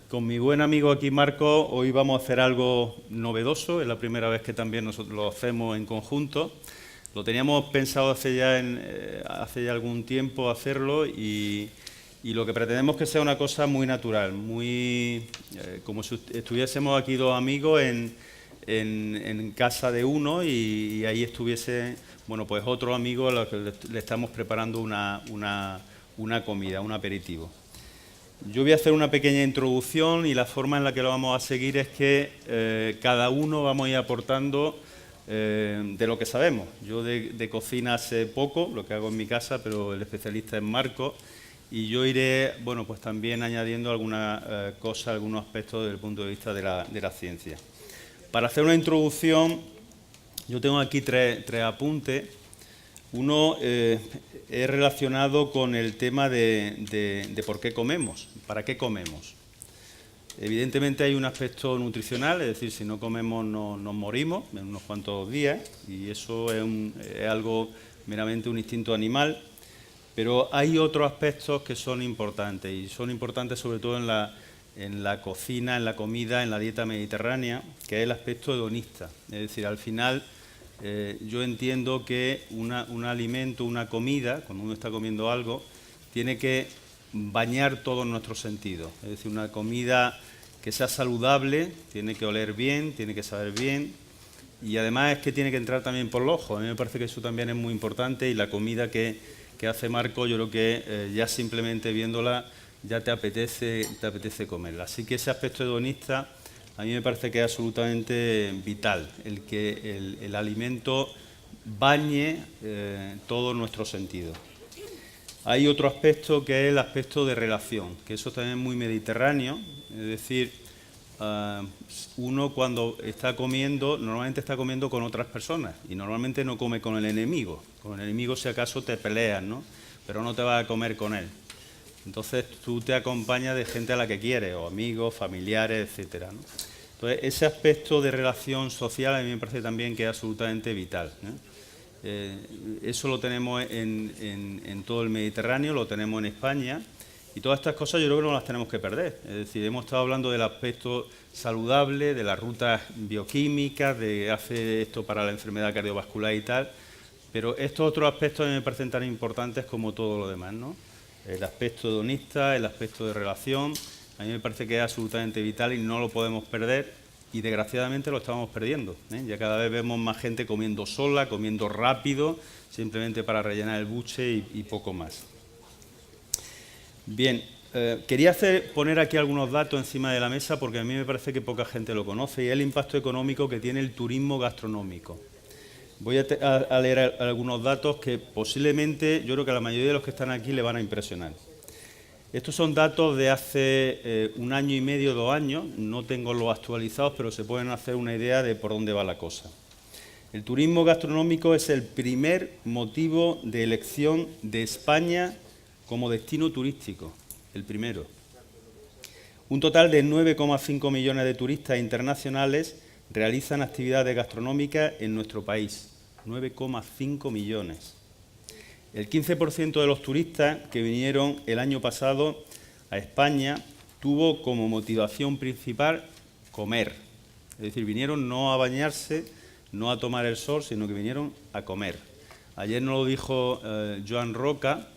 Con mi buen amigo aquí, Marco, hoy vamos a hacer algo novedoso. Es la primera vez que también nosotros lo hacemos en conjunto. Lo teníamos pensado hace ya algún tiempo hacerlo y lo que pretendemos es que sea una cosa muy natural, como si estuviésemos aquí dos amigos en casa de uno y ahí estuviese, bueno, pues otro amigo a lo que le estamos preparando una comida, un aperitivo. Yo voy a hacer una pequeña introducción y la forma en la que lo vamos a seguir es que cada uno vamos a ir aportando de lo que sabemos. Yo de cocina sé poco, lo que hago en mi casa, pero el especialista es Marco y yo iré, bueno, pues también añadiendo algunas cosas, algunos aspectos desde el punto de vista de la ciencia. Para hacer una introducción, yo tengo aquí tres apuntes. Uno es relacionado con el tema de por qué comemos, para qué comemos. Evidentemente hay un aspecto nutricional, es decir, si no comemos nos morimos en unos cuantos días y eso es algo meramente un instinto animal, pero hay otros aspectos que son importantes y son importantes sobre todo en la cocina, en la comida, en la dieta mediterránea, que es el aspecto hedonista. Es decir, al final yo entiendo que un alimento, una comida, cuando uno está comiendo algo, tiene que bañar todos nuestros sentidos. Es decir, una comida que sea saludable, tiene que oler bien, tiene que saber bien y además es que tiene que entrar también por los ojos. A mí me parece que eso también es muy importante y la comida que hace Marco, yo creo que ya simplemente viéndola ya te apetece comerla. Así que ese aspecto hedonista a mí me parece que es absolutamente vital, el que el alimento bañe todos nuestros sentidos. Hay otro aspecto que es el aspecto de relación, que eso también es muy mediterráneo, es decir, uno cuando está comiendo, normalmente está comiendo con otras personas y normalmente no come con el enemigo. Con el enemigo si acaso te peleas, ¿no? Pero no te vas a comer con él. Entonces tú te acompañas de gente a la que quieres, o amigos, familiares, etcétera, ¿no? Entonces ese aspecto de relación social a mí me parece también que es absolutamente vital, ¿no? Eso lo tenemos en todo el Mediterráneo, lo tenemos en España y todas estas cosas yo creo que no las tenemos que perder. Es decir, hemos estado hablando del aspecto saludable, de las rutas bioquímicas, de hacer esto para la enfermedad cardiovascular y tal, pero estos otros aspectos a mí me parecen tan importantes como todo lo demás, ¿no? El aspecto hedonista, el aspecto de relación, a mí me parece que es absolutamente vital y no lo podemos perder y desgraciadamente lo estamos perdiendo, ¿eh? Ya cada vez vemos más gente comiendo sola, comiendo rápido, simplemente para rellenar el buche y poco más. Bien, quería poner aquí algunos datos encima de la mesa porque a mí me parece que poca gente lo conoce y es el impacto económico que tiene el turismo gastronómico. Voy a leer algunos datos que posiblemente yo creo que a la mayoría de los que están aquí le van a impresionar. Estos son datos de hace un año y medio, 2 años, no tengo los actualizados, pero se pueden hacer una idea de por dónde va la cosa. El turismo gastronómico es el primer motivo de elección de España como destino turístico, el primero. Un total de 9,5 millones de turistas internacionales realizan actividades gastronómicas en nuestro país. 9,5 millones. El 15% de los turistas que vinieron el año pasado a España tuvo como motivación principal comer. Es decir, vinieron no a bañarse, no a tomar el sol, sino que vinieron a comer. Ayer nos lo dijo Joan Roca.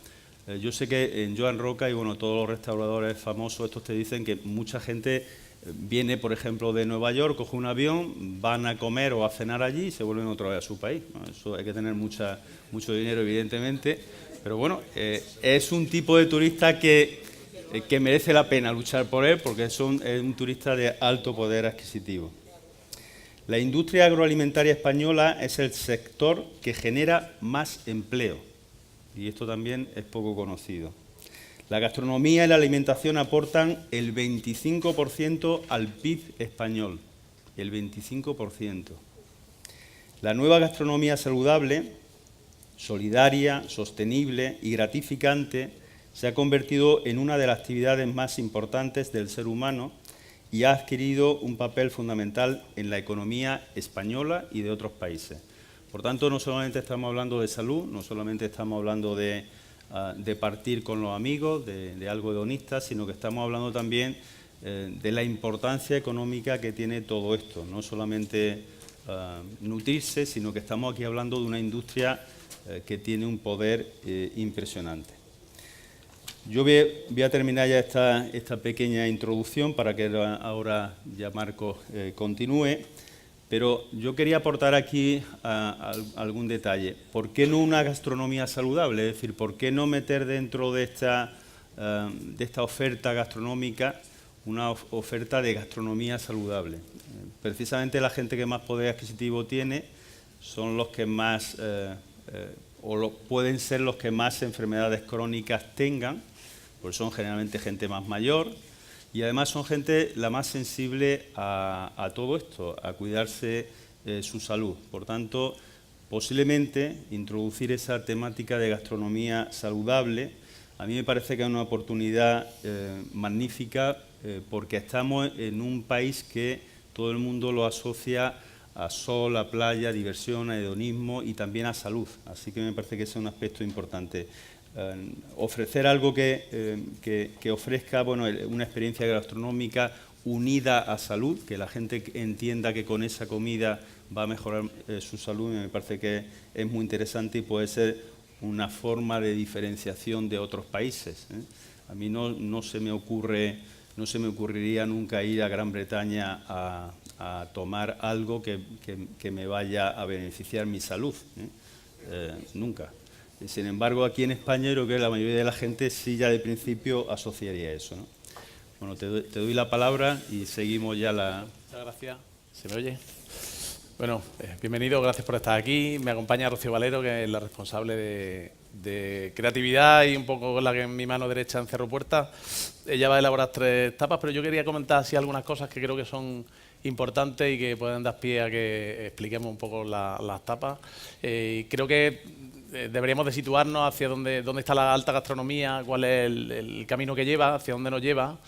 Yo sé que en Joan Roca y bueno, todos los restauradores famosos estos te dicen que mucha gente viene, por ejemplo, de Nueva York, coge un avión, van a comer o a cenar allí y se vuelven otra vez a su país, ¿no? Eso hay que tener mucho dinero, evidentemente, pero bueno, es un tipo de turista que merece la pena luchar por él porque es un turista de alto poder adquisitivo. La industria agroalimentaria española es el sector que genera más empleo y esto también es poco conocido. La gastronomía y la alimentación aportan el 25% al PIB español, el 25%. La nueva gastronomía saludable, solidaria, sostenible y gratificante se ha convertido en una de las actividades más importantes del ser humano y ha adquirido un papel fundamental en la economía española y de otros países. Por tanto, no solamente estamos hablando de salud, no solamente estamos hablando de de partir con los amigos, de algo hedonista, sino que estamos hablando también de la importancia económica que tiene todo esto, no solamente nutrirse, sino que estamos aquí hablando de una industria que tiene un poder impresionante. Yo voy a terminar ya esta pequeña introducción para que ahora ya Marcos continúe, pero yo quería aportar aquí algún detalle. ¿Por qué no una gastronomía saludable? Es decir, ¿por qué no meter dentro de esta oferta gastronómica una oferta de gastronomía saludable? Precisamente la gente que más poder adquisitivo tiene son los que más, pueden ser los que más enfermedades crónicas tengan, porque son generalmente gente más mayor y además son gente la más sensible a todo esto, a cuidarse su salud. Por tanto, posiblemente introducir esa temática de gastronomía saludable a mí me parece que es una oportunidad magnífica porque estamos en un país que todo el mundo lo asocia a sol, a playa, a diversión, a hedonismo y también a salud. Así que me parece que ese es un aspecto importante. Ofrecer algo que ofrezca una experiencia gastronómica unida a salud, que la gente entienda que con esa comida va a mejorar su salud, me parece que es muy interesante y puede ser una forma de diferenciación de otros países. A mí no se me ocurriría nunca ir a Gran Bretaña a tomar algo que me vaya a beneficiar mi salud. Nunca. Sin embargo, aquí en España yo creo que la mayoría de la gente sí ya de principio asociaría eso, ¿no? Bueno, te doy la palabra y seguimos ya la... Muchas gracias. ¿Se me oye? Bueno, bienvenido, gracias por estar aquí. Me acompaña Rocío Valero, que es la responsable de creatividad y un poco la que en mi mano derecha en Cerro Puerta. Ella va a elaborar 3 tapas, pero yo quería comentar así algunas cosas que creo que son importantes y que pueden dar pie a que expliquemos un poco las tapas. Creo que deberíamos de situarnos hacia dónde está la alta gastronomía, cuál es el camino que lleva, hacia dónde nos lleva.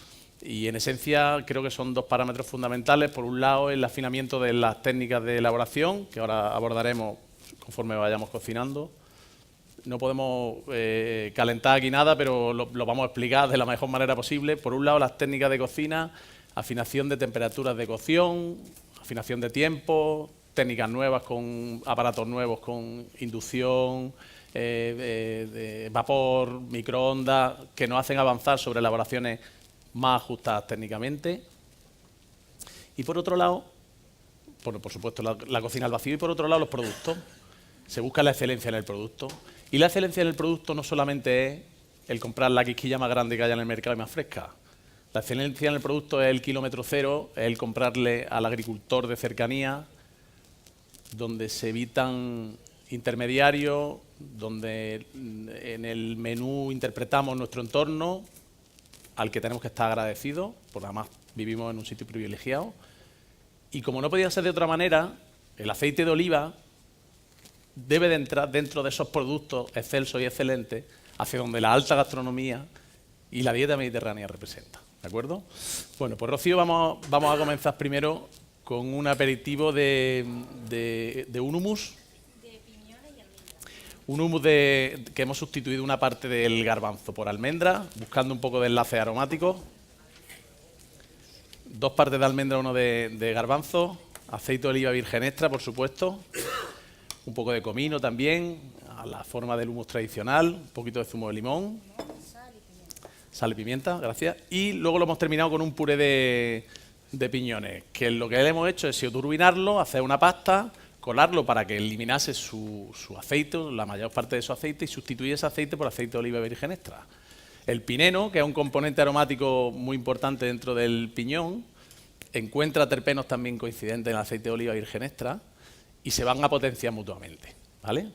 Y en esencia creo que son 2 parámetros fundamentales. Por un lado, el afinamiento de las técnicas de elaboración, que ahora abordaremos conforme vayamos cocinando. No podemos calentar aquí nada, pero lo vamos a explicar de la mejor manera posible. Por un lado, las técnicas de cocina, afinación de temperaturas de cocción, afinación de tiempo, técnicas nuevas con aparatos nuevos, con inducción, de vapor, microondas, que nos hacen avanzar sobre elaboraciones más ajustadas técnicamente. Y por otro lado, por supuesto, la cocina al vacío, y por otro lado, los productos. Se busca la excelencia en el producto. Y la excelencia en el producto no solamente es el comprar la quisquilla más grande que haya en el mercado y más fresca. La excelencia en el producto es el kilómetro cero, es el comprarle al agricultor de cercanía, donde se evitan intermediarios, donde en el menú interpretamos nuestro entorno, al que tenemos que estar agradecidos, porque además vivimos en un sitio privilegiado. Y como no podía ser de otra manera, el aceite de oliva debe de entrar dentro de esos productos excelsos y excelentes hacia donde la alta gastronomía y la dieta mediterránea representa. ¿De acuerdo? Bueno, pues Rocío, vamos a comenzar primero con un aperitivo de un hummus. De piñones y almendras. Un hummus que hemos sustituido una parte del garbanzo por almendra, buscando un poco de enlace aromático. 2 partes de almendra, 1 de garbanzo, aceite de oliva virgen extra, por supuesto, un poco de comino también, a la forma del hummus tradicional, un poquito de zumo de limón, sal y pimienta, gracias, y luego lo hemos terminado con un puré de piñones, que lo que le hemos hecho es turbinarlo, hacer una pasta, colarlo para que eliminase su aceite, la mayor parte de su aceite, y sustituir ese aceite por aceite de oliva virgen extra. El pineno, que es un componente aromático muy importante dentro del piñón, encuentra terpenos también coincidentes en el aceite de oliva virgen extra y se van a potenciar mutuamente, ¿vale?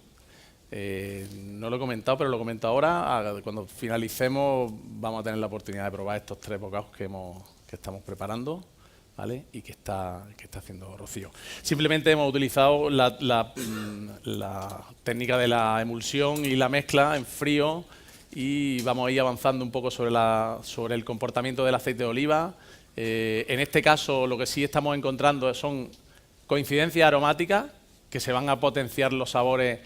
No lo he comentado, pero lo comento ahora. Cuando finalicemos vamos a tener la oportunidad de probar estos 3 bocados que estamos preparando, ¿vale? Y que está haciendo Rocío. Simplemente hemos utilizado la técnica de la emulsión y la mezcla en frío y vamos a ir avanzando un poco sobre el comportamiento del aceite de oliva. En este caso, lo que sí estamos encontrando son coincidencias aromáticas que se van a potenciar los sabores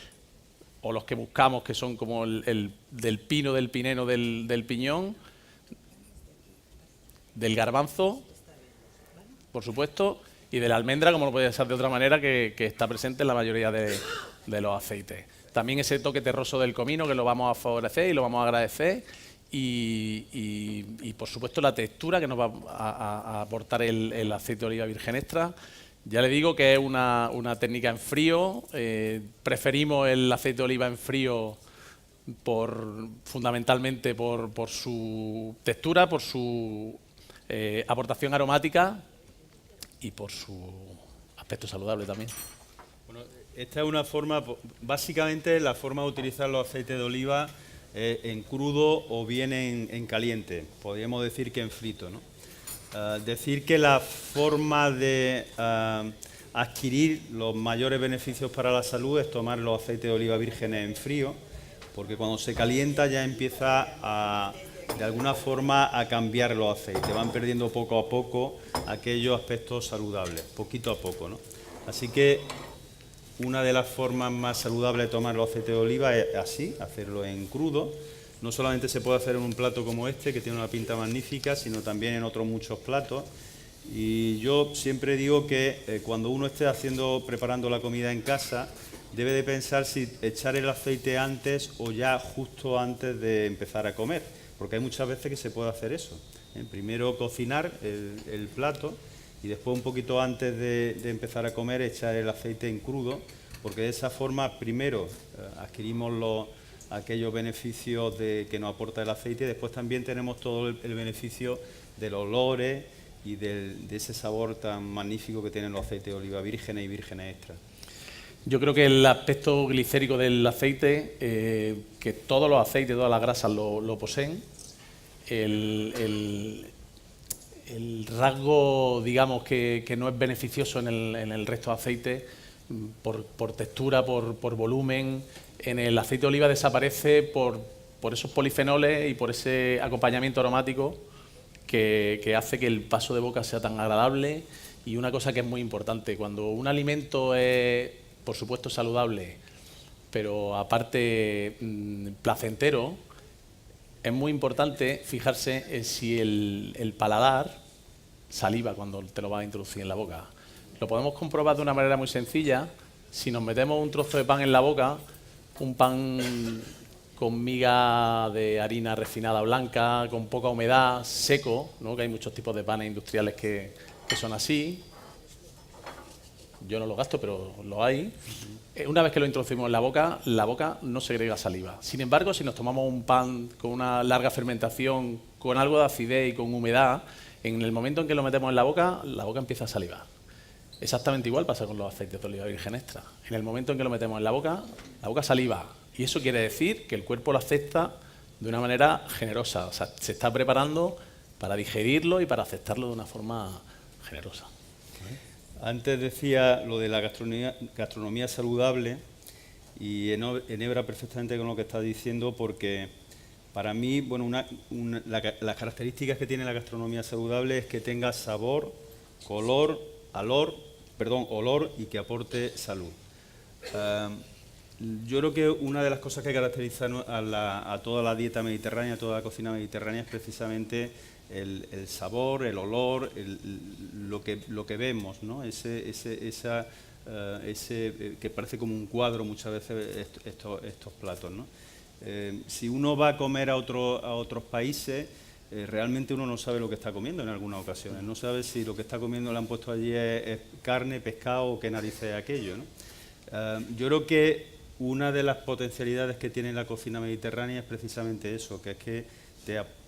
o los que buscamos, que son como el del pino, del pineno, del piñón, del garbanzo, por supuesto, y de la almendra, como no puede ser de otra manera, que está presente en la mayoría de los aceites. También ese toque terroso del comino, que lo vamos a favorecer y lo vamos a agradecer, y por supuesto la textura que nos va a aportar el aceite de oliva virgen extra. Ya le digo que es una técnica en frío. Preferimos el aceite de oliva en frío fundamentalmente por su textura, por su aportación aromática y por su aspecto saludable también. Bueno, esta es una forma, básicamente la forma de utilizar los aceites de oliva en crudo o bien en caliente. Podríamos decir que en frito, ¿no? Decir que la forma de adquirir los mayores beneficios para la salud es tomar los aceites de oliva vírgenes en frío, porque cuando se calienta ya empieza de alguna forma a cambiar los aceites, van perdiendo poco a poco aquellos aspectos saludables, poquito a poco, ¿no? Así que una de las formas más saludables de tomar los aceites de oliva es así, hacerlo en crudo. No solamente se puede hacer en un plato como este, que tiene una pinta magnífica, sino también en otros muchos platos. Y yo siempre digo que cuando uno esté preparando la comida en casa, debe de pensar si echar el aceite antes o ya justo antes de empezar a comer, porque hay muchas veces que se puede hacer eso. Primero cocinar el plato y después un poquito antes de empezar a comer echar el aceite en crudo, porque de esa forma primero adquirimos aquellos beneficios que nos aporta el aceite, y después también tenemos todo el beneficio de los olores y de ese sabor tan magnífico que tienen los aceites de oliva vírgenes y vírgenes extra. Yo creo que el aspecto glicérico del aceite, que todos los aceites, todas las grasas lo poseen, el rasgo, digamos, que no es beneficioso en el resto de aceites, por textura, por volumen, en el aceite de oliva desaparece por esos polifenoles y por ese acompañamiento aromático que hace que el paso de boca sea tan agradable. Y una cosa que es muy importante, cuando un alimento es, por supuesto, saludable, pero aparte placentero, es muy importante fijarse en si el paladar saliva cuando te lo vas a introducir en la boca. Lo podemos comprobar de una manera muy sencilla. Si nos metemos un trozo de pan en la boca, un pan con miga de harina refinada blanca, con poca humedad, seco, ¿no? Que hay muchos tipos de panes industriales que son así. Yo no lo gasto, pero lo hay. Una vez que lo introducimos en la boca no segrega saliva. Sin embargo, si nos tomamos un pan con una larga fermentación, con algo de acidez y con humedad, en el momento en que lo metemos en la boca empieza a salivar. Exactamente igual pasa con los aceites de oliva virgen extra. En el momento en que lo metemos en la boca saliva. Y eso quiere decir que el cuerpo lo acepta de una manera generosa. O sea, se está preparando para digerirlo y para aceptarlo de una forma generosa. Antes decía lo de la gastronomía saludable, y enhebra perfectamente con lo que estás diciendo, porque para mí, bueno, las características que tiene la gastronomía saludable es que tenga sabor, color, olor y que aporte salud. Yo creo que una de las cosas que caracteriza a toda la dieta mediterránea, a toda la cocina mediterránea, es precisamente el sabor, el olor, lo que vemos, ¿no? Ese que parece como un cuadro muchas veces estos platos, ¿no? Si uno va a comer a otros países, realmente uno no sabe lo que está comiendo en algunas ocasiones. No sabe si lo que está comiendo le han puesto allí es carne, pescado o qué narices es aquello, ¿no? Yo creo que una de las potencialidades que tiene la cocina mediterránea es precisamente eso, que es que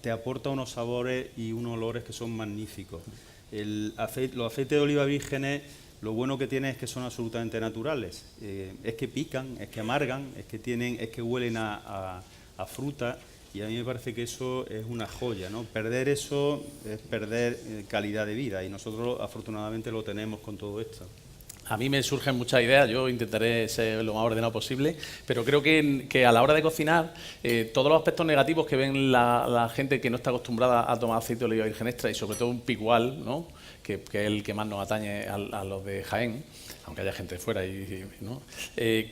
te aporta unos sabores y unos olores que son magníficos. Los aceites de oliva vírgenes, lo bueno que tienen es que son absolutamente naturales. Es que pican, es que amargan, es que huelen a fruta, y a mí me parece que eso es una joya, ¿no? Perder eso es perder calidad de vida, y nosotros afortunadamente lo tenemos con todo esto. A mí me surgen muchas ideas, yo intentaré ser lo más ordenado posible, pero creo que a la hora de cocinar, todos los aspectos negativos que ven la gente que no está acostumbrada a tomar aceite de oliva virgen extra y sobre todo un picual, ¿no? que es el que más nos atañe a los de Jaén, aunque haya gente de fuera, ¿no?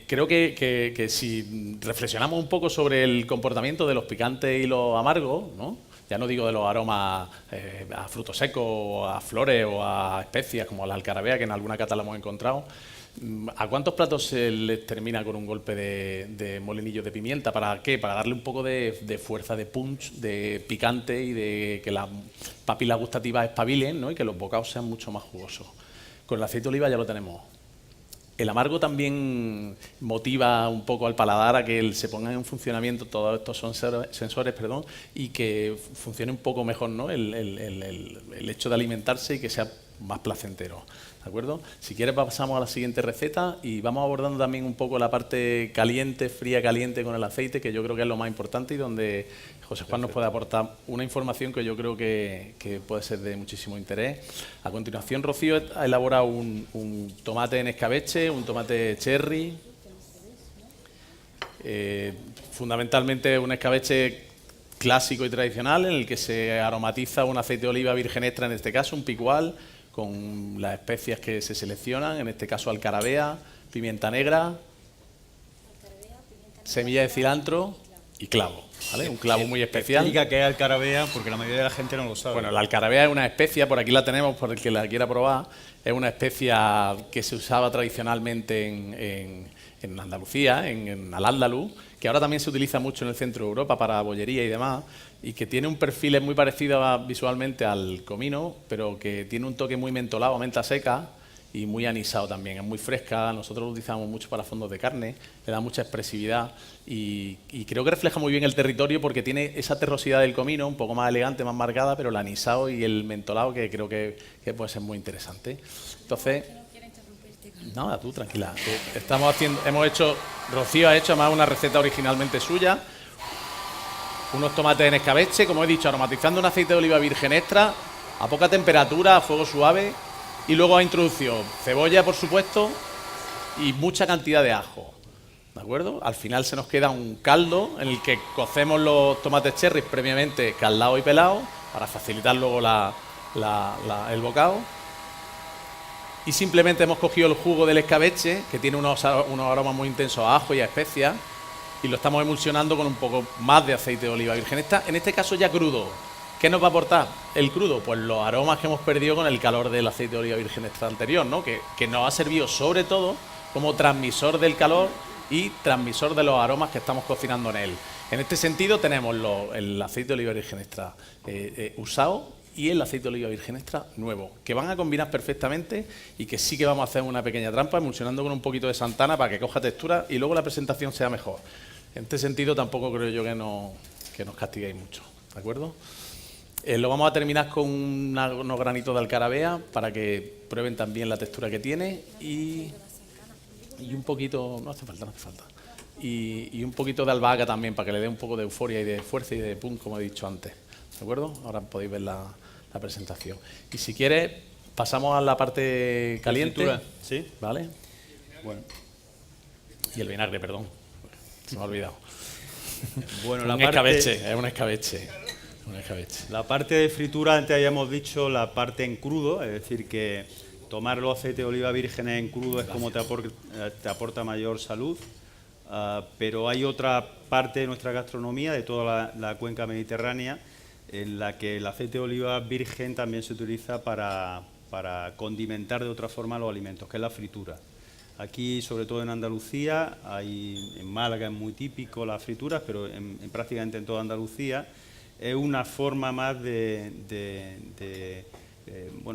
Creo que si reflexionamos un poco sobre el comportamiento de los picantes y los amargos, ¿no? Ya no digo de los aromas a frutos secos, o a flores o a especias como la alcarabea, que en alguna cata la hemos encontrado. ¿A cuántos platos se les termina con un golpe de molinillo de pimienta? ¿Para qué? Para darle un poco de fuerza, de punch, de picante y de que las papilas gustativas espabilen, ¿no? Y que los bocados sean mucho más jugosos. Con el aceite de oliva ya lo tenemos. El amargo también motiva un poco al paladar a que se pongan en funcionamiento todos estos sensores, y que funcione un poco mejor, ¿no? el hecho de alimentarse y que sea más placentero. ¿De acuerdo? Si quieres pasamos a la siguiente receta y vamos abordando también un poco la parte caliente, fría, caliente con el aceite, que yo creo que es lo más importante y donde José Juan nos puede aportar una información que yo creo que puede ser de muchísimo interés. A continuación, Rocío ha elaborado un tomate en escabeche, un tomate cherry, fundamentalmente un escabeche clásico y tradicional en el que se aromatiza un aceite de oliva virgen extra, en este caso un picual, con las especias que se seleccionan, en este caso alcarabea, pimienta negra, semilla de cilantro y clavo, ¿vale? Un clavo muy especial. Explica qué es alcarabea, porque la mayoría de la gente no lo sabe. Bueno, la alcarabea es una especia, por aquí la tenemos, por el que la quiera probar. Es una especia que se usaba tradicionalmente en Andalucía, en Al-Ándalus, que ahora también se utiliza mucho en el centro de Europa para bollería y demás, y que tiene un perfil muy parecido visualmente al comino, pero que tiene un toque muy mentolado, menta seca, y muy anisado también. Es muy fresca, nosotros lo utilizamos mucho para fondos de carne, le da mucha expresividad y creo que refleja muy bien el territorio porque tiene esa terrosidad del comino, un poco más elegante, más marcada, pero el anisado y el mentolado que creo que puede ser muy interesante. Entonces, no, tú tranquila. Rocío ha hecho además una receta originalmente suya, unos tomates en escabeche, como he dicho, aromatizando un aceite de oliva virgen extra, a poca temperatura, a fuego suave, y luego ha introducido cebolla, por supuesto, y mucha cantidad de ajo, ¿de acuerdo? Al final se nos queda un caldo en el que cocemos los tomates cherry previamente caldados y pelados, para facilitar luego el bocado. Y simplemente hemos cogido el jugo del escabeche, que tiene unos aromas muy intensos a ajo y a especias, y lo estamos emulsionando con un poco más de aceite de oliva virgen extra, en este caso ya crudo. ¿Qué nos va a aportar el crudo? Pues los aromas que hemos perdido con el calor del aceite de oliva virgen extra anterior, ¿no? Que nos ha servido sobre todo como transmisor del calor y transmisor de los aromas que estamos cocinando en él. En este sentido tenemos el aceite de oliva virgen extra usado y el aceite de oliva virgen extra nuevo, que van a combinar perfectamente y que sí que vamos a hacer una pequeña trampa emulsionando con un poquito de Santana para que coja textura y luego la presentación sea mejor. En este sentido tampoco creo yo que nos castiguéis mucho, ¿de acuerdo? Lo vamos a terminar con unos granitos de alcarabea para que prueben también la textura que tiene y un poquito, no hace falta, y un poquito de albahaca también para que le dé un poco de euforia y de fuerza y de pum, como he dicho antes, ¿de acuerdo? Ahora podéis ver la presentación. Y si quieres, pasamos a la parte caliente. ¿Sí? ¿Vale? Bueno. Y el vinagre, perdón, se me ha olvidado. Bueno, es un escabeche. La parte de fritura, antes habíamos dicho la parte en crudo, es decir, que tomar los aceites de oliva vírgenes en crudo es como te aporta mayor salud, pero hay otra parte de nuestra gastronomía, de toda la cuenca mediterránea, en la que el aceite de oliva virgen también se utiliza para condimentar de otra forma los alimentos, que es la fritura. Aquí, sobre todo en Andalucía, en Málaga es muy típico las frituras, pero prácticamente en toda Andalucía es una forma más de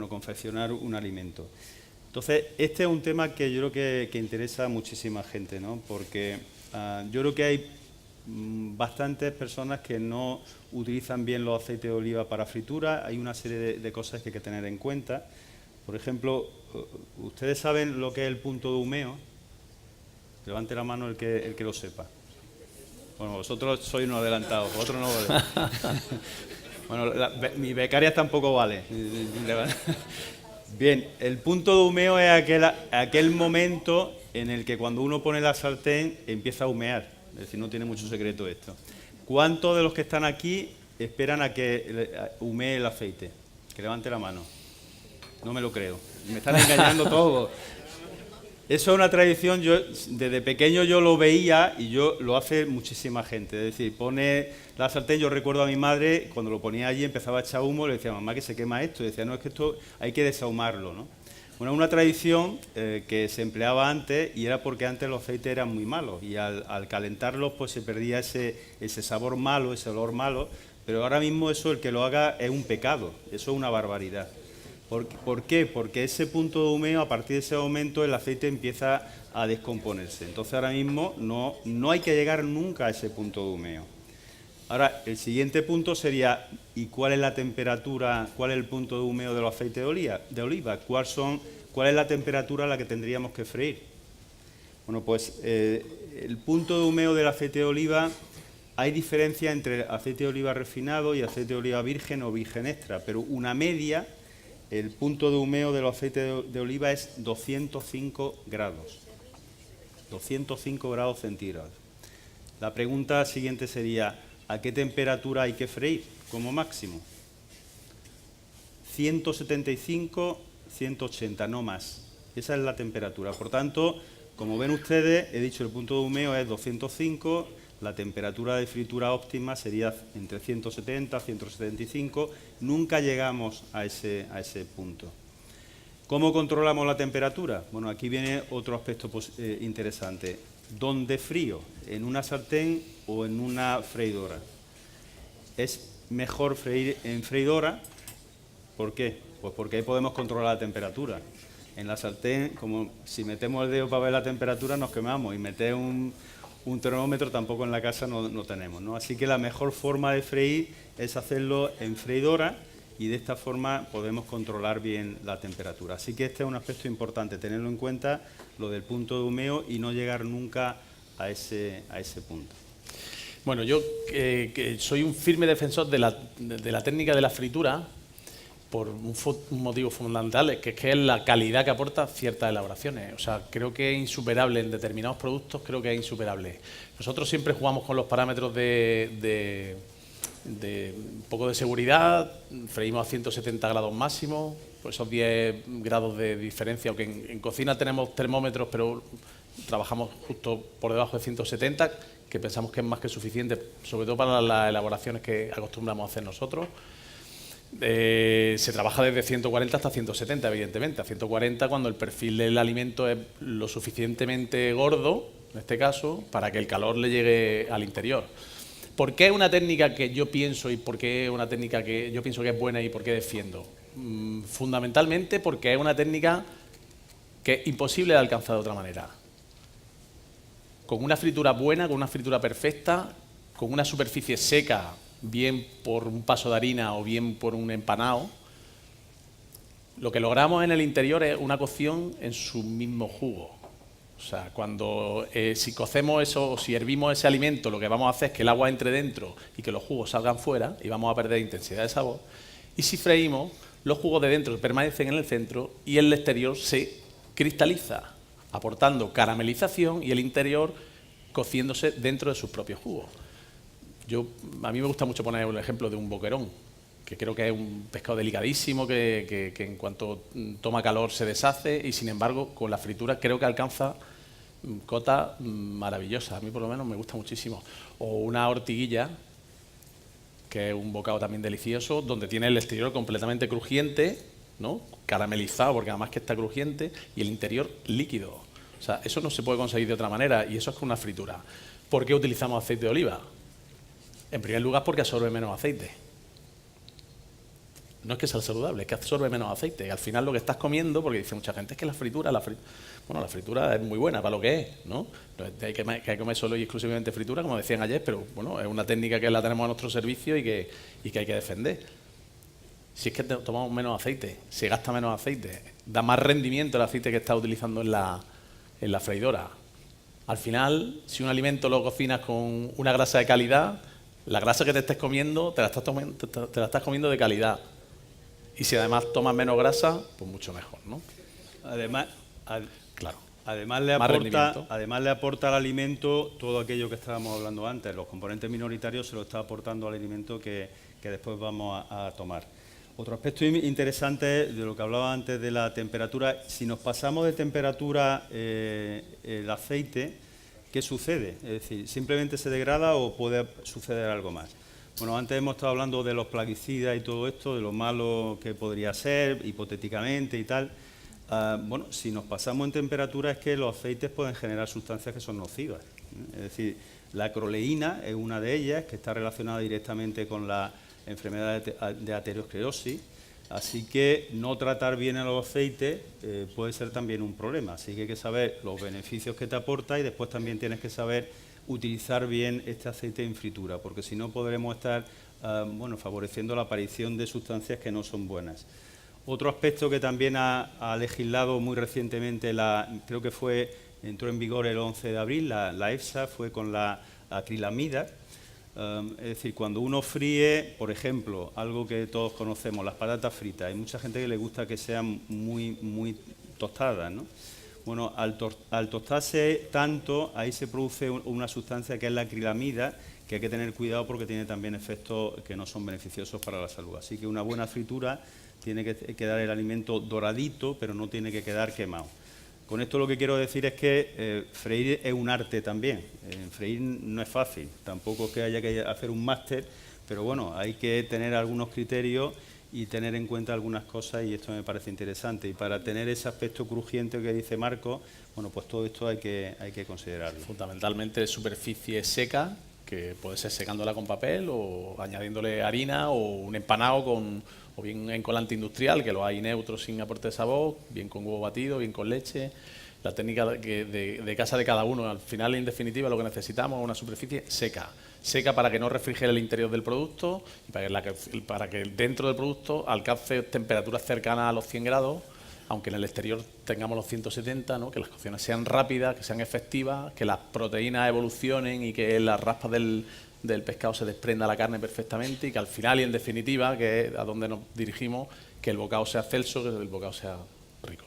confeccionar un alimento. Entonces, este es un tema que yo creo que interesa a muchísima gente, ¿no? Porque yo creo que hay bastantes personas que no utilizan bien los aceites de oliva para fritura. Hay una serie de cosas que hay que tener en cuenta. Por ejemplo, ¿ustedes saben lo que es el punto de humeo? Levante la mano el que lo sepa. Bueno, vosotros sois unos adelantados, vosotros no vale. Bueno, mi becaria tampoco vale. Bien, el punto de humeo es aquel momento en el que cuando uno pone la sartén empieza a humear. Es decir, no tiene mucho secreto esto. ¿Cuántos de los que están aquí esperan a que humee el aceite? Que levante la mano. No me lo creo. Me están engañando todos. Eso es una tradición, yo desde pequeño yo lo veía y lo hace muchísima gente. Es decir, pone la sartén, yo recuerdo a mi madre, cuando lo ponía allí empezaba a echar humo, le decía, mamá, que se quema esto. Y decía, no, es que esto hay que desahumarlo, ¿no? Bueno, una tradición que se empleaba antes y era porque antes los aceites eran muy malos y al calentarlos pues se perdía ese sabor malo, ese olor malo, pero ahora mismo eso el que lo haga es un pecado, eso es una barbaridad. ¿Por qué? Porque ese punto de humeo, a partir de ese momento, el aceite empieza a descomponerse. Entonces ahora mismo no hay que llegar nunca a ese punto de humeo. Ahora, el siguiente punto sería, ¿y cuál es la temperatura, cuál es el punto de humeo de los aceites de oliva? ¿Cuál es la temperatura a la que tendríamos que freír? Bueno, pues el punto de humeo del aceite de oliva, hay diferencia entre aceite de oliva refinado y aceite de oliva virgen o virgen extra, pero una media, el punto de humeo de los aceites de oliva es 205 grados. 205 grados centígrados. La pregunta siguiente sería, ¿a qué temperatura hay que freír como máximo? 175, 180, no más. Esa es la temperatura. Por tanto, como ven ustedes, he dicho el punto de humeo es 205, la temperatura de fritura óptima sería entre 170 y 175. Nunca llegamos a ese punto. ¿Cómo controlamos la temperatura? Bueno, aquí viene otro aspecto interesante. ¿Dónde frío? ¿En una sartén o en una freidora? Es mejor freír en freidora. ¿Por qué? Pues porque ahí podemos controlar la temperatura. En la sartén, como si metemos el dedo para ver la temperatura, nos quemamos. Y meter un termómetro tampoco en la casa no tenemos, ¿no? Así que la mejor forma de freír es hacerlo en freidora y de esta forma podemos controlar bien la temperatura. Así que este es un aspecto importante, tenerlo en cuenta, lo del punto de humeo y no llegar nunca a ese punto. Bueno, yo que soy un firme defensor de la técnica de la fritura por un motivo fundamental, que es la calidad que aporta ciertas elaboraciones. O sea, creo que es insuperable en determinados productos, creo que es insuperable. Nosotros siempre jugamos con los parámetros de un poco de seguridad, freímos a 170 grados máximo, pues esos 10 grados de diferencia, aunque en cocina tenemos termómetros, pero trabajamos justo por debajo de 170, que pensamos que es más que suficiente, sobre todo para las elaboraciones que acostumbramos a hacer nosotros. Se trabaja desde 140 hasta 170, evidentemente. A 140 cuando el perfil del alimento es lo suficientemente gordo, en este caso, para que el calor le llegue al interior. ¿Por qué es una técnica que yo pienso y por qué es una técnica que yo pienso que es buena y por qué defiendo? Fundamentalmente porque es una técnica que es imposible de alcanzar de otra manera. Con una fritura buena, con una fritura perfecta, con una superficie seca, bien por un paso de harina o bien por un empanado, lo que logramos en el interior es una cocción en su mismo jugo. O sea, si cocemos eso, si hervimos ese alimento, lo que vamos a hacer es que el agua entre dentro y que los jugos salgan fuera y vamos a perder intensidad de sabor. Y si freímos, los jugos de dentro permanecen en el centro y el exterior se cristaliza, aportando caramelización y el interior cociéndose dentro de sus propios jugos. A mí me gusta mucho poner el ejemplo de un boquerón, que creo que es un pescado delicadísimo, que en cuanto toma calor se deshace y sin embargo con la fritura creo que alcanza cotas maravillosas. A mí por lo menos me gusta muchísimo. O una ortiguilla, que es un bocado también delicioso, donde tiene el exterior completamente crujiente, ¿no? Caramelizado, porque además que está crujiente, y el interior líquido. O sea, eso no se puede conseguir de otra manera y eso es con una fritura. ¿Por qué utilizamos aceite de oliva? En primer lugar, porque absorbe menos aceite. No es que sea saludable, es que absorbe menos aceite. Y al final lo que estás comiendo, porque dice mucha gente, es que la fritura es muy buena para lo que es, ¿no? Hay que comer solo y exclusivamente fritura, como decían ayer, pero bueno, es una técnica que la tenemos a nuestro servicio y que hay que defender. Si es que tomamos menos aceite, se gasta menos aceite, da más rendimiento el aceite que estás utilizando en la freidora. Al final, si un alimento lo cocinas con una grasa de calidad, la grasa que te estés comiendo, te la estás comiendo de calidad. Y si además tomas menos grasa, pues mucho mejor, ¿no? Además, Claro. además le aporta al alimento todo aquello que estábamos hablando antes. Los componentes minoritarios se lo está aportando al alimento que después vamos a tomar. Otro aspecto interesante de lo que hablaba antes de la temperatura, si nos pasamos de temperatura el aceite, ¿qué sucede? Es decir, ¿simplemente se degrada o puede suceder algo más? Bueno, antes hemos estado hablando de los plaguicidas y todo esto, de lo malo que podría ser, hipotéticamente y tal. Bueno, si nos pasamos en temperatura es que los aceites pueden generar sustancias que son nocivas. Es decir, la acroleína es una de ellas, que está relacionada directamente con la enfermedad de aterosclerosis, así que no tratar bien a los aceites puede ser también un problema. Así que hay que saber los beneficios que te aporta y después también tienes que saber utilizar bien este aceite en fritura, porque si no podremos estar bueno, favoreciendo la aparición de sustancias que no son buenas. Otro aspecto que también ha legislado muy recientemente, creo que entró en vigor el 11 de abril, la EFSA, fue con la acrilamida. Es decir, cuando uno fríe, por ejemplo, algo que todos conocemos, las patatas fritas, hay mucha gente que le gusta que sean muy tostadas, ¿no? Bueno, al tostarse tanto, ahí se produce una sustancia que es la acrilamida, que hay que tener cuidado porque tiene también efectos que no son beneficiosos para la salud. Así que una buena fritura tiene que quedar el alimento doradito, pero no tiene que quedar quemado. Con esto lo que quiero decir es que freír es un arte también. Freír no es fácil, tampoco es que haya que hacer un máster, pero bueno, hay que tener algunos criterios y tener en cuenta algunas cosas y esto me parece interesante. Y para tener ese aspecto crujiente que dice Marco, bueno, pues todo esto hay que considerarlo. Fundamentalmente superficie seca, que puede ser secándola con papel o añadiéndole harina o un empanado o bien en colante industrial, que lo hay neutro sin aporte de sabor, bien con huevo batido, bien con leche. La técnica de casa de cada uno, al final, en definitiva, lo que necesitamos es una superficie seca. Seca para que no refrigere el interior del producto y para que dentro del producto alcance temperaturas cercanas a los 100 grados, aunque en el exterior tengamos los 170, ¿no? Que las cocciones sean rápidas, que sean efectivas, que las proteínas evolucionen y que las raspas del pescado se desprenda la carne perfectamente y que al final y en definitiva, que es a donde nos dirigimos, que el bocado sea celso, que el bocado sea rico.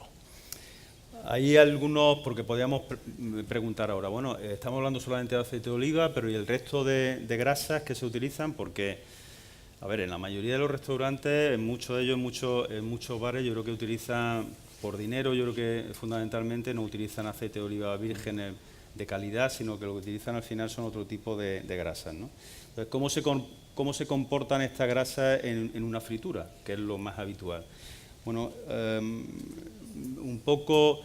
Hay algunos, porque podríamos preguntar ahora, bueno, estamos hablando solamente de aceite de oliva, pero ¿y el resto de grasas que se utilizan? Porque, a ver, en la mayoría de los restaurantes, en muchos de ellos, en muchos bares, yo creo que utilizan, por dinero, yo creo que fundamentalmente no utilizan aceite de oliva virgen de calidad, sino que lo que utilizan al final son otro tipo de grasas, ¿no? Entonces, ¿cómo se comportan estas grasas en una fritura, que es lo más habitual? Bueno, un poco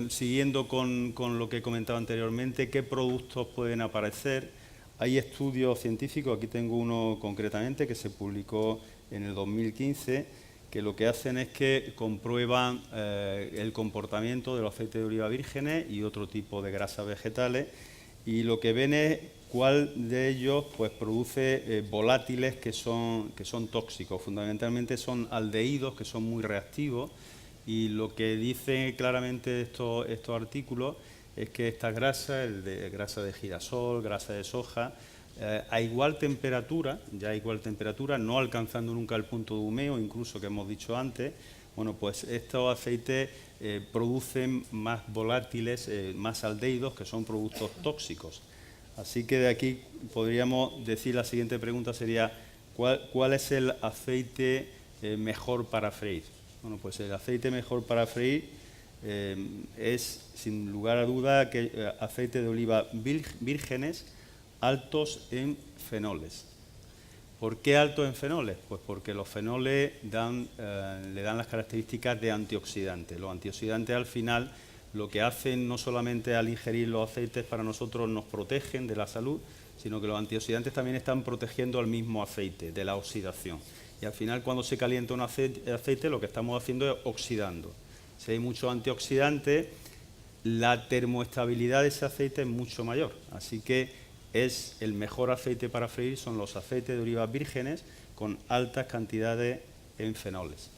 siguiendo con lo que he comentado anteriormente, ¿qué productos pueden aparecer? Hay estudios científicos, aquí tengo uno concretamente que se publicó en el 2015, que lo que hacen es que comprueban el comportamiento de los aceites de oliva vírgenes y otro tipo de grasas vegetales, y lo que ven es cuál de ellos pues produce volátiles que son tóxicos. Fundamentalmente son aldehídos que son muy reactivos, y lo que dicen claramente estos artículos es que estas grasas, grasa de girasol, grasa de soja, a igual temperatura, no alcanzando nunca el punto de humeo, incluso que hemos dicho antes, bueno, pues estos aceites producen más volátiles, más aldehídos, que son productos tóxicos. Así que de aquí podríamos decir, la siguiente pregunta sería, ¿cuál es el aceite mejor para freír? Bueno, pues el aceite mejor para freír es, sin lugar a duda, que aceite de oliva vírgenes altos en fenoles. ¿Por qué altos en fenoles? Pues porque los fenoles le dan las características de antioxidantes. Los antioxidantes al final lo que hacen no solamente al ingerir los aceites para nosotros nos protegen de la salud, sino que los antioxidantes también están protegiendo al mismo aceite de la oxidación. Y al final cuando se calienta un aceite lo que estamos haciendo es oxidando. Si hay muchos antioxidantes, la termoestabilidad de ese aceite es mucho mayor. Así que es el mejor aceite para freír, son los aceites de oliva vírgenes con altas cantidades en fenoles.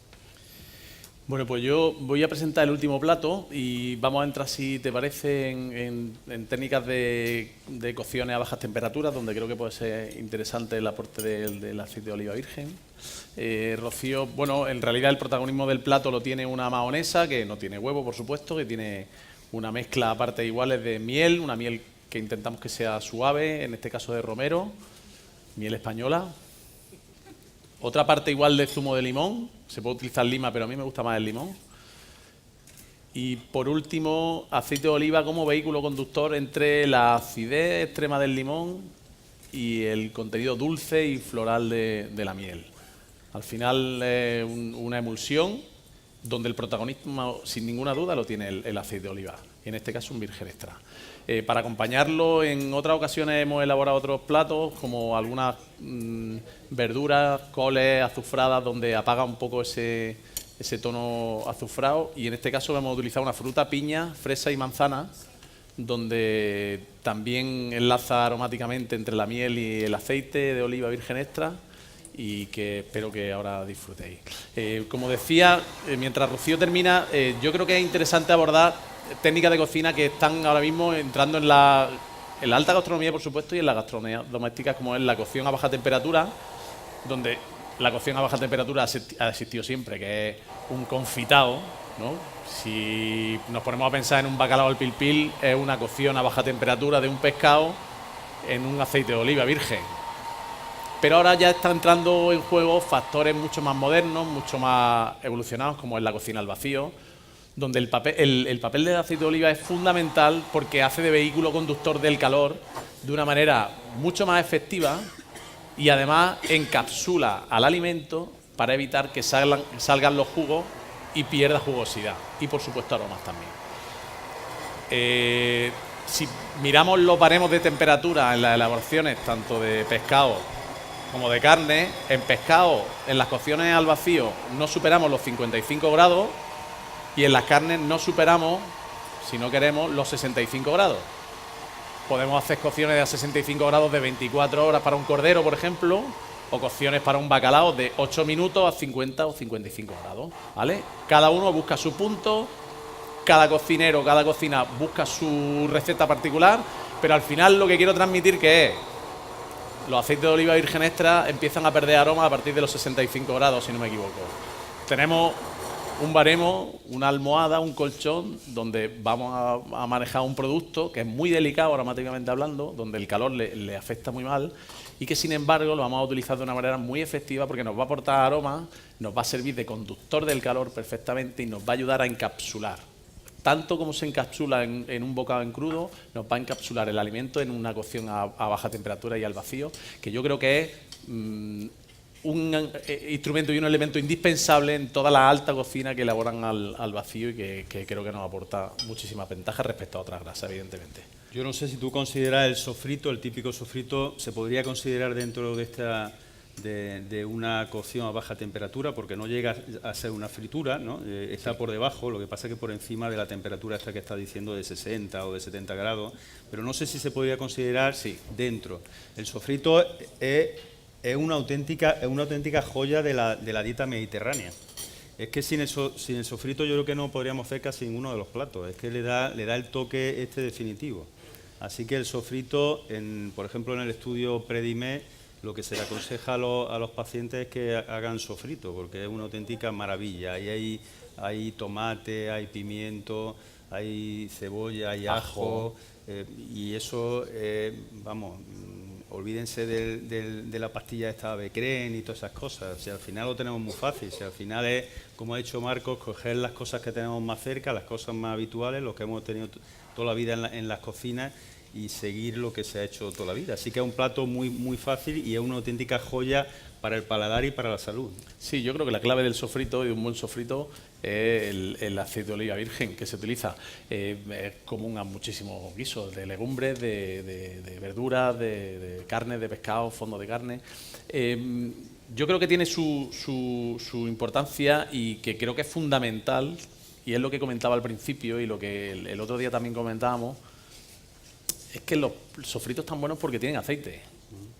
Bueno, pues yo voy a presentar el último plato y vamos a entrar, si te parece, en técnicas de cocciones a bajas temperaturas, donde creo que puede ser interesante el aporte del aceite de oliva virgen. Rocío, bueno, en realidad el protagonismo del plato lo tiene una mahonesa, que no tiene huevo, por supuesto, que tiene una mezcla a partes iguales de miel, una miel que intentamos que sea suave, en este caso de romero, miel española. Otra parte igual de zumo de limón, se puede utilizar lima, pero a mí me gusta más el limón. Y por último, aceite de oliva como vehículo conductor entre la acidez extrema del limón y el contenido dulce y floral de la miel. Al final una emulsión donde el protagonismo, sin ninguna duda, lo tiene el aceite de oliva, y en este caso un virgen extra. Para acompañarlo, en otras ocasiones hemos elaborado otros platos, como algunas verduras, coles azufradas, donde apaga un poco ese tono azufrado, y en este caso hemos utilizado una fruta, piña, fresa y manzana, donde también enlaza aromáticamente entre la miel y el aceite de oliva virgen extra, y que espero que ahora disfrutéis. Como decía, mientras Rocío termina, yo creo que es interesante abordar técnicas de cocina que están ahora mismo entrando en la alta gastronomía, por supuesto, y en la gastronomía doméstica, como es la cocción a baja temperatura, donde la cocción a baja temperatura ha existido siempre, que es un confitado, ¿no? Si nos ponemos a pensar en un bacalao al pil pil, es una cocción a baja temperatura de un pescado en un aceite de oliva virgen. Pero ahora ya están entrando en juego factores mucho más modernos, mucho más evolucionados, como es la cocina al vacío, donde el papel del aceite de oliva es fundamental porque hace de vehículo conductor del calor de una manera mucho más efectiva, y además encapsula al alimento para evitar que salgan los jugos y pierda jugosidad, y por supuesto aromas también. Si miramos los baremos de temperatura en las elaboraciones tanto de pescado como de carne, en pescado, en las cocciones al vacío, no superamos los 55 grados, y en las carnes no superamos, si no queremos, los 65 grados. Podemos hacer cocciones a 65 grados de 24 horas para un cordero, por ejemplo, o cocciones para un bacalao de 8 minutos a 50 o 55 grados, ¿vale? Cada uno busca su punto, cada cocinero, cada cocina busca su receta particular, pero al final lo que quiero transmitir que es: los aceites de oliva virgen extra empiezan a perder aroma a partir de los 65 grados, si no me equivoco. Tenemos un baremo, una almohada, un colchón, donde vamos a manejar un producto que es muy delicado aromáticamente hablando, donde el calor le afecta muy mal, y que sin embargo lo vamos a utilizar de una manera muy efectiva porque nos va a aportar aroma, nos va a servir de conductor del calor perfectamente y nos va a ayudar a encapsular. Tanto como se encapsula en un bocado en crudo, nos va a encapsular el alimento en una cocción a baja temperatura y al vacío, que yo creo que es un instrumento y un elemento indispensable en toda la alta cocina que elaboran al vacío, y que creo que nos aporta muchísimas ventajas respecto a otras grasas, evidentemente. Yo no sé si tú consideras el sofrito, el típico sofrito, se podría considerar dentro de una cocción a baja temperatura, porque no llega a ser una fritura, ¿no? Está por debajo, lo que pasa es que por encima de la temperatura esta que está diciendo de 60 o de 70 grados, pero no sé si se podría considerar dentro. El sofrito es una auténtica joya de la dieta mediterránea. Es que sin el sofrito yo creo que no podríamos hacer casi ninguno de los platos, es que le da el toque definitivo. Así que el sofrito, por ejemplo en el estudio Predime, lo que se le aconseja a los pacientes es que hagan sofrito, porque es una auténtica maravilla. Ahí hay tomate, hay pimiento, hay cebolla, hay ajo, y eso, vamos, olvídense de la pastilla esta de Becren y todas esas cosas. Si al final lo tenemos muy fácil, si al final es, como ha dicho Marcos, coger las cosas que tenemos más cerca, las cosas más habituales, lo que hemos tenido toda la vida en las cocinas, y seguir lo que se ha hecho toda la vida. Así que es un plato muy, muy fácil y es una auténtica joya para el paladar y para la salud. Sí, yo creo que la clave del sofrito y de un buen sofrito es el aceite de oliva virgen que se utiliza. Es común a muchísimos guisos, de legumbres, de verduras, de carne, de pescado, fondo de carne. Yo creo que tiene su importancia, y que creo que es fundamental, y es lo que comentaba al principio y lo que el otro día también comentábamos, es que los sofritos están buenos porque tienen aceite,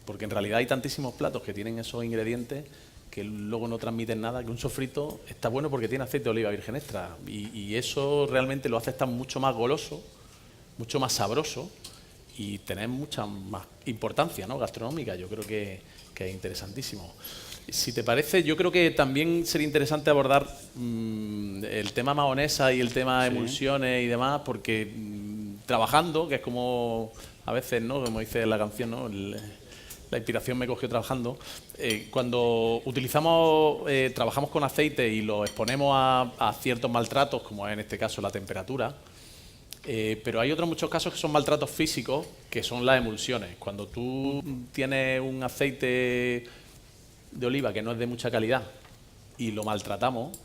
porque en realidad hay tantísimos platos que tienen esos ingredientes que luego no transmiten nada, que un sofrito está bueno porque tiene aceite de oliva virgen extra y eso realmente lo hace estar mucho más goloso, mucho más sabroso y tener mucha más importancia, ¿no?, gastronómica. Yo creo que es interesantísimo. Si te parece, yo creo que también sería interesante abordar el tema mahonesa y el tema emulsiones y demás, porque trabajando, que es como a veces, ¿no?, como dice la canción, ¿no?, la inspiración me cogió trabajando. Cuando trabajamos con aceite y lo exponemos a ciertos maltratos, como es en este caso la temperatura, pero hay otros muchos casos que son maltratos físicos, que son las emulsiones. Cuando tú tienes un aceite de oliva que no es de mucha calidad y lo maltratamos,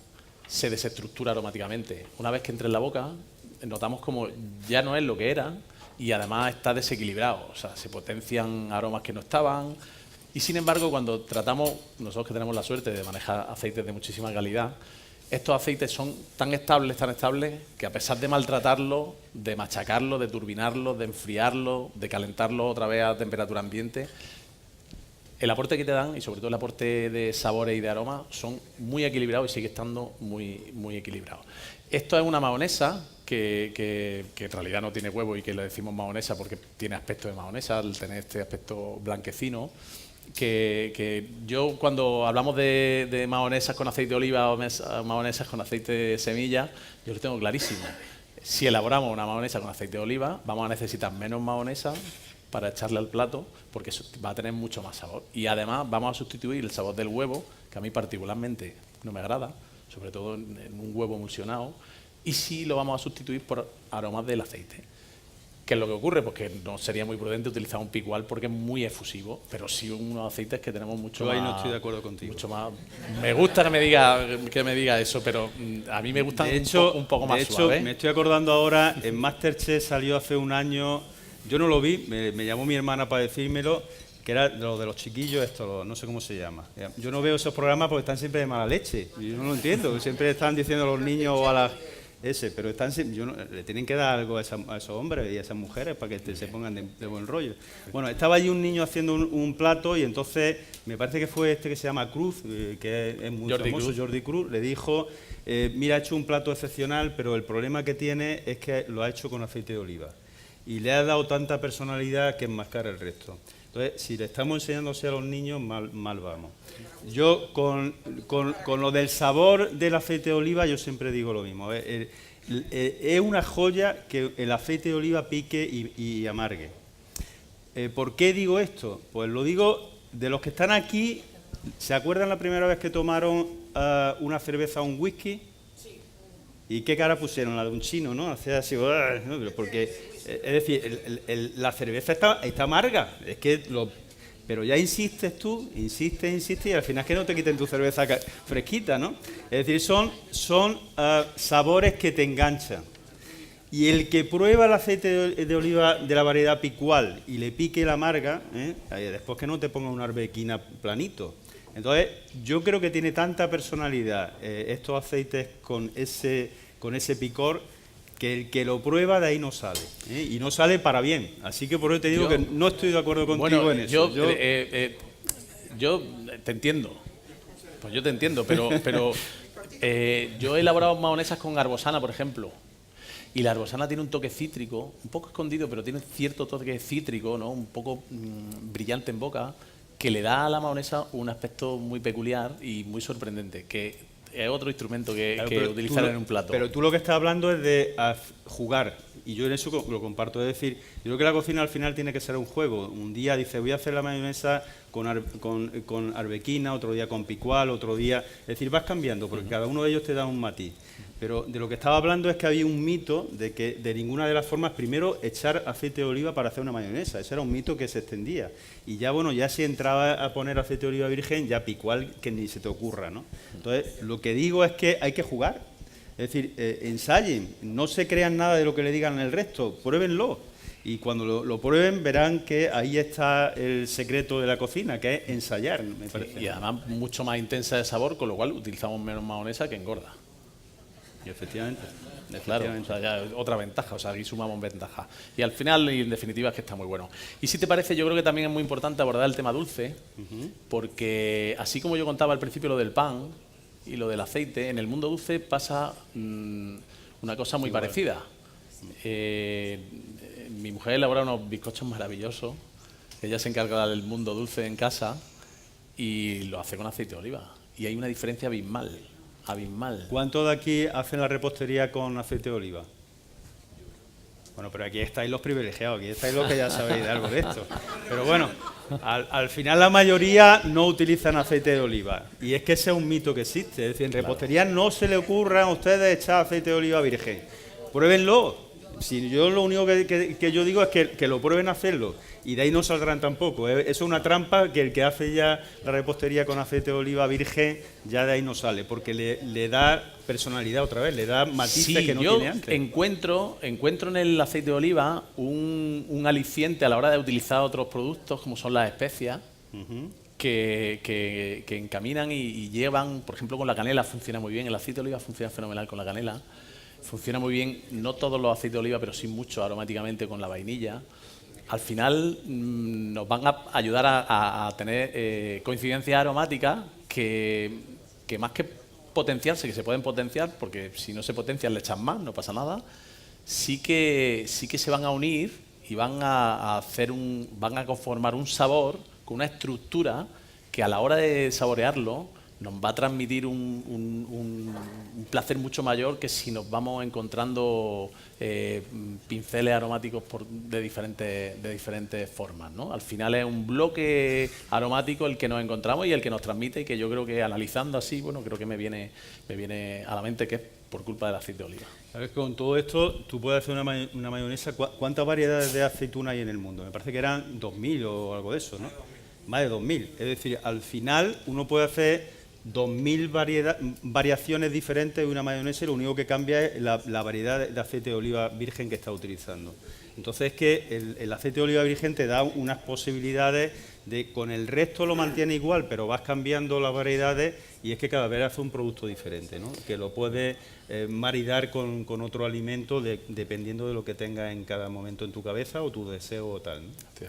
se desestructura aromáticamente. Una vez que entre en la boca, notamos como ya no es lo que era y además está desequilibrado. O sea, se potencian aromas que no estaban. Y sin embargo, cuando tratamos, nosotros que tenemos la suerte de manejar aceites de muchísima calidad, estos aceites son tan estables, que a pesar de maltratarlos, de machacarlos, de turbinarlos, de enfriarlos, de calentarlos otra vez a temperatura ambiente, el aporte que te dan, y sobre todo el aporte de sabores y de aromas, son muy equilibrados y sigue estando muy, muy equilibrados. Esto es una mahonesa que en realidad no tiene huevo y que le decimos mahonesa porque tiene aspecto de mahonesa, al tener este aspecto blanquecino, que yo cuando hablamos de mahonesas con aceite de oliva o mahonesas con aceite de semilla, yo lo tengo clarísimo. Si elaboramos una mahonesa con aceite de oliva, vamos a necesitar menos mahonesa para echarle al plato, porque eso va a tener mucho más sabor. Y además vamos a sustituir el sabor del huevo, que a mí particularmente no me agrada, sobre todo en un huevo emulsionado, y sí lo vamos a sustituir por aromas del aceite. ¿Qué es lo que ocurre? Pues que no sería muy prudente utilizar un picual porque es muy efusivo, pero sí unos aceites que tenemos mucho más... Yo ahí no estoy de acuerdo contigo. Mucho más, me gusta que me diga eso, pero a mí me gustan un poco más suaves. De hecho, me estoy acordando ahora, en Masterchef salió hace un año, yo no lo vi, me llamó mi hermana para decírmelo, que era lo de los chiquillos, no sé cómo se llama. Yo no veo esos programas porque están siempre de mala leche, yo no lo entiendo, siempre están diciendo a los niños o a las... pero le tienen que dar algo a esos hombres y a esas mujeres para que se pongan de buen rollo. Bueno, estaba allí un niño haciendo un plato y entonces me parece que fue este que se llama Cruz, que es muy famoso, Jordi Cruz, le dijo, mira, ha hecho un plato excepcional, pero el problema que tiene es que lo ha hecho con aceite de oliva y le ha dado tanta personalidad que enmascara el resto. Entonces, si le estamos enseñándose a los niños, mal vamos. Yo, con lo del sabor del aceite de oliva, yo siempre digo lo mismo. Es una joya que el aceite de oliva pique y amargue. ¿Por qué digo esto? Pues lo digo, de los que están aquí, ¿se acuerdan la primera vez que tomaron una cerveza o un whisky? Sí. ¿Y qué cara pusieron? La de un chino, ¿no? Hacía así, ¿no? Porque... Es decir, la cerveza está amarga, pero ya insistes tú, insistes y al final es que no te quiten tu cerveza fresquita, ¿no? Es decir, son sabores que te enganchan. Y el que prueba el aceite de oliva de la variedad picual y le pique la amarga, después que no te ponga una arbequina planito. Entonces, yo creo que tiene tanta personalidad estos aceites con ese picor, que el que lo prueba de ahí no sale, y no sale para bien. Así que por eso te digo que no estoy de acuerdo contigo en eso. Yo te entiendo, pues yo te entiendo, pero yo he elaborado mahonesas con arbosana, por ejemplo, y la arbosana tiene un toque cítrico, un poco escondido, pero tiene cierto toque cítrico, ¿no?, un poco brillante en boca, que le da a la mahonesa un aspecto muy peculiar y muy sorprendente, que es otro instrumento que utilizar en un plato. Pero tú lo que estás hablando es de jugar, y yo en eso lo comparto. Es decir, yo creo que la cocina al final tiene que ser un juego. Un día dice, voy a hacer la mayonesa con arbequina, otro día con picual, otro día... Es decir, vas cambiando, porque cada uno de ellos te da un matiz. Pero de lo que estaba hablando es que había un mito de que de ninguna de las formas, primero, echar aceite de oliva para hacer una mayonesa. Ese era un mito que se extendía. Y ya, bueno, ya si entraba a poner aceite de oliva virgen, ya picual, que ni se te ocurra, ¿no? Entonces, lo que digo es que hay que jugar. Es decir, ensayen, no se crean nada de lo que le digan el resto, pruébenlo. Y cuando lo prueben verán que ahí está el secreto de la cocina, que es ensayar, me parece. Y además mucho más intensa de sabor, con lo cual utilizamos menos mahonesa que engorda. Efectivamente. Claro, o sea, ya otra ventaja, o sea, aquí sumamos ventaja. Y al final, y en definitiva, es que está muy bueno. Y si te parece, yo creo que también es muy importante abordar el tema dulce, porque así como yo contaba al principio lo del pan y lo del aceite, en el mundo dulce pasa una cosa muy parecida. Mi mujer elabora unos bizcochos maravillosos, ella se encarga del mundo dulce en casa y lo hace con aceite de oliva. Y hay una diferencia abismal. Abismal. ¿Cuánto de aquí hacen la repostería con aceite de oliva? Bueno, pero aquí estáis los privilegiados, aquí estáis los que ya sabéis de algo de esto. Pero bueno, al final la mayoría no utilizan aceite de oliva. Y es que ese es un mito que existe. Es decir, en repostería no se le ocurra a ustedes echar aceite de oliva virgen. Pruébenlo. Si yo lo único que yo digo es que lo prueben a hacerlo. Y de ahí no saldrán tampoco. Eso es una trampa que el que hace ya la repostería con aceite de oliva virgen, ya de ahí no sale. Porque le da personalidad otra vez, le da matices que no tiene antes. Encuentro en el aceite de oliva un aliciente a la hora de utilizar otros productos, como son las especias, que encaminan y llevan, por ejemplo, con la canela funciona muy bien. El aceite de oliva funciona fenomenal con la canela. Funciona muy bien, no todos los aceites de oliva, pero sí mucho aromáticamente con la vainilla. Al final nos van a ayudar a tener coincidencias aromáticas que más que potenciarse, que se pueden potenciar, porque si no se potencian le echan más, no pasa nada, sí que se van a unir y van a conformar un sabor con una estructura que a la hora de saborearlo nos va a transmitir un placer mucho mayor que si nos vamos encontrando pinceles aromáticos de diferentes formas, ¿no? Al final es un bloque aromático el que nos encontramos y el que nos transmite, y que yo creo que analizando así, bueno, creo que me viene a la mente que es por culpa del aceite de oliva. ¿Sabes? Con todo esto, tú puedes hacer una mayonesa. ¿Cuántas variedades de aceituna hay en el mundo? Me parece que eran 2.000 o algo de eso, ¿no? Más de 2.000. Es decir, al final uno puede hacer 2.000 variaciones diferentes de una mayonesa y lo único que cambia es la variedad de aceite de oliva virgen que está utilizando. Entonces es que el aceite de oliva virgen te da unas posibilidades de, con el resto lo mantiene igual, pero vas cambiando las variedades y es que cada vez hace un producto diferente, ¿no? Que lo puedes maridar con otro alimento dependiendo de lo que tengas en cada momento en tu cabeza o tu deseo o tal, ¿no? Estoy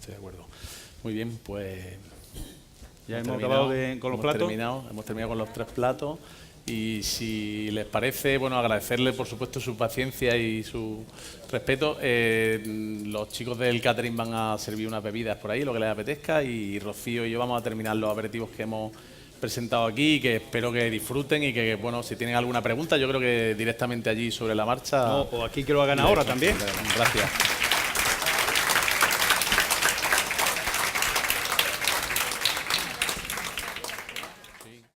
de acuerdo. Muy bien, pues... Ya hemos acabado con los platos. Hemos terminado con los 3 platos y si les parece, bueno, agradecerle por supuesto su paciencia y su respeto. Los chicos del catering van a servir unas bebidas por ahí, lo que les apetezca, y Rocío y yo vamos a terminar los aperitivos que hemos presentado aquí, que espero que disfruten y que, bueno, si tienen alguna pregunta, yo creo que directamente allí sobre la marcha... No, o aquí que lo hagan ahora también. Gracias.